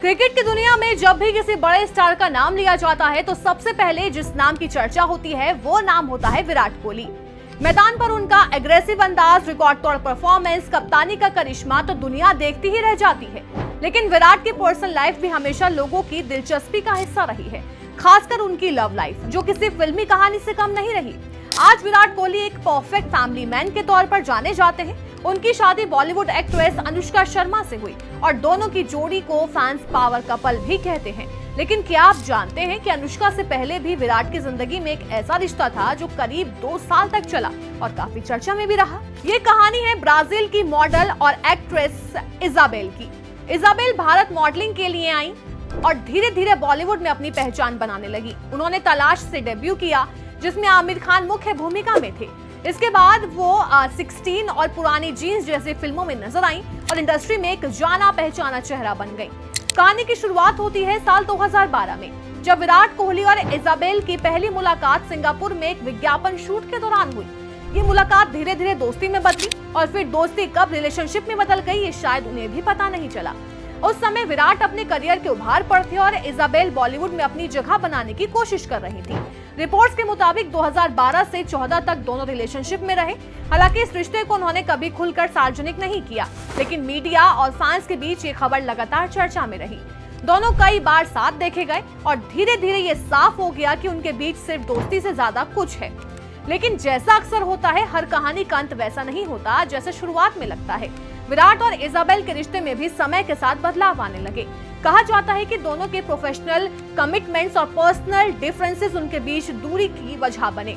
Cricket की दुनिया में जब भी किसी बड़े स्टार का नाम लिया जाता है तो सबसे पहले जिस नाम की चर्चा होती है वो नाम होता है विराट कोहली। मैदान पर उनका एग्रेसिव अंदाज, रिकॉर्ड तोड़ परफॉर्मेंस, कप्तानी का करिश्मा तो दुनिया देखती ही रह जाती है। लेकिन विराट की पर्सनल लाइफ भी हमेशा लोगों की दिलचस्पी का हिस्सा रही है, खासकर उनकी लव लाइफ जो किसी फिल्मी कहानी से कम नहीं रही। आज विराट कोहली एक परफेक्ट फैमिली मैन के तौर पर जाने जाते हैं। उनकी शादी बॉलीवुड एक्ट्रेस अनुष्का शर्मा से हुई और दोनों की जोड़ी को फैंस पावर कपल भी कहते हैं। लेकिन क्या आप जानते हैं कि अनुष्का से पहले भी विराट की जिंदगी में एक ऐसा रिश्ता था जो करीब 2 साल तक चला और काफी चर्चा में भी रहा। ये कहानी है ब्राजील की मॉडल और एक्ट्रेस इजाबेल की। इजाबेल भारत मॉडलिंग के लिए आई और धीरे धीरे बॉलीवुड में अपनी पहचान बनाने लगी। उन्होंने तलाश से डेब्यू किया जिसमें आमिर खान मुख्य भूमिका में थे। इसके बाद वो 16 और पुरानी जीन्स जैसी फिल्मों में नजर आई और इंडस्ट्री में एक जाना पहचाना चेहरा बन गई। कहानी की शुरुआत होती है साल 2012 में, जब विराट कोहली और इजाबेल की पहली मुलाकात सिंगापुर में एक विज्ञापन शूट के दौरान हुई। ये मुलाकात धीरे धीरे दोस्ती में बदली और फिर दोस्ती कब रिलेशनशिप में बदल गई ये शायद उन्हें भी पता नहीं चला। उस समय विराट अपने करियर के उभार पर थे और इजाबेल बॉलीवुड में अपनी जगह बनाने की कोशिश कर रही थी। रिपोर्ट्स के मुताबिक 2012 से 14 तक दोनों रिलेशनशिप में रहे। हालांकि इस रिश्ते को उन्होंने कभी खुलकर सार्वजनिक नहीं किया, लेकिन मीडिया और फैंस के बीच ये खबर लगातार चर्चा में रही। दोनों कई बार साथ देखे गए और धीरे धीरे ये साफ हो गया कि उनके बीच सिर्फ दोस्ती से ज्यादा कुछ है। लेकिन जैसा अक्सर होता है, हर कहानी का अंत वैसा नहीं होता जैसे शुरुआत में लगता है। विराट और इजाबेल के रिश्ते में भी समय के साथ बदलाव आने लगे। कहा जाता है कि दोनों के प्रोफेशनल कमिटमेंट्स और पर्सनल डिफरेंसेस उनके बीच दूरी की वजह बने।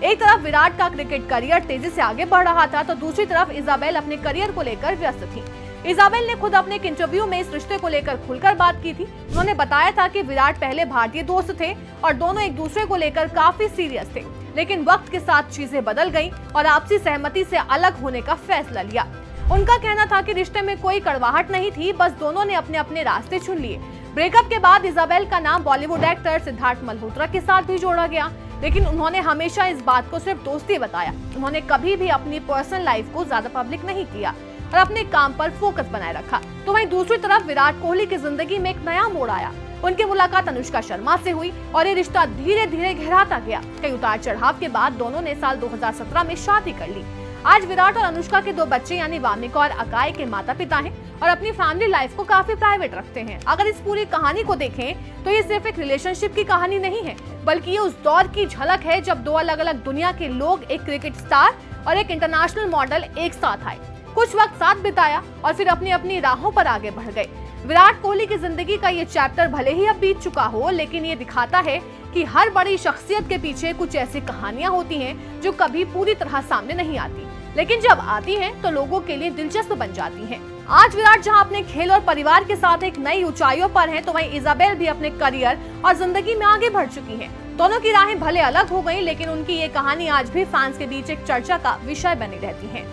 एक तरफ विराट का क्रिकेट करियर तेजी से आगे बढ़ रहा था तो दूसरी तरफ इजाबेल अपने करियर को लेकर व्यस्त थी। इजाबेल ने खुद अपने एक इंटरव्यू में इस रिश्ते को लेकर खुलकर बात की थी। उन्होंने बताया था कि विराट पहले भारतीय दोस्त थे और दोनों एक दूसरे को लेकर काफी सीरियस थे, लेकिन वक्त के साथ चीजें बदल गईं और आपसी सहमति से अलग होने का फैसला लिया। उनका कहना था कि रिश्ते में कोई कड़वाहट नहीं थी, बस दोनों ने अपने अपने रास्ते चुन लिए। ब्रेकअप के बाद इजाबेल का नाम बॉलीवुड एक्टर सिद्धार्थ मल्होत्रा के साथ भी जोड़ा गया, लेकिन उन्होंने हमेशा इस बात को सिर्फ दोस्ती बताया। उन्होंने कभी भी अपनी पर्सनल लाइफ को ज्यादा पब्लिक नहीं किया और अपने काम पर फोकस बनाए रखा। तो वहीं दूसरी तरफ विराट कोहली की जिंदगी में एक नया मोड़ आया। उनकी मुलाकात अनुष्का शर्मा से हुई और ये रिश्ता धीरे धीरे गहराता गया। कई उतार चढ़ाव के बाद दोनों ने साल 2017 में शादी कर ली। आज विराट और अनुष्का के 2 बच्चे यानी वामिका और अकाय के माता पिता हैं और अपनी फैमिली लाइफ को काफी प्राइवेट रखते हैं। अगर इस पूरी कहानी को देखें तो ये सिर्फ एक रिलेशनशिप की कहानी नहीं है, बल्कि ये उस दौर की झलक है जब 2 अलग अलग दुनिया के लोग, एक क्रिकेट स्टार और एक इंटरनेशनल मॉडल एक साथ आए, कुछ वक्त साथ बिताया और फिर अपनी अपनी राहों पर आगे बढ़ गए। विराट कोहली की जिंदगी का ये चैप्टर भले ही अब बीत चुका हो, लेकिन ये दिखाता है कि हर बड़ी शख्सियत के पीछे कुछ ऐसी कहानियां होती हैं जो कभी पूरी तरह सामने नहीं आती, लेकिन जब आती हैं तो लोगों के लिए दिलचस्प बन जाती हैं। आज विराट जहां अपने खेल और परिवार के साथ एक नई ऊंचाइयों पर हैं, तो वहीं इजाबेल भी अपने करियर और जिंदगी में आगे बढ़ चुकी हैं। दोनों की राहें भले अलग हो गई, लेकिन उनकी ये कहानी आज भी फैंस के बीच एक चर्चा का विषय बनी रहती है।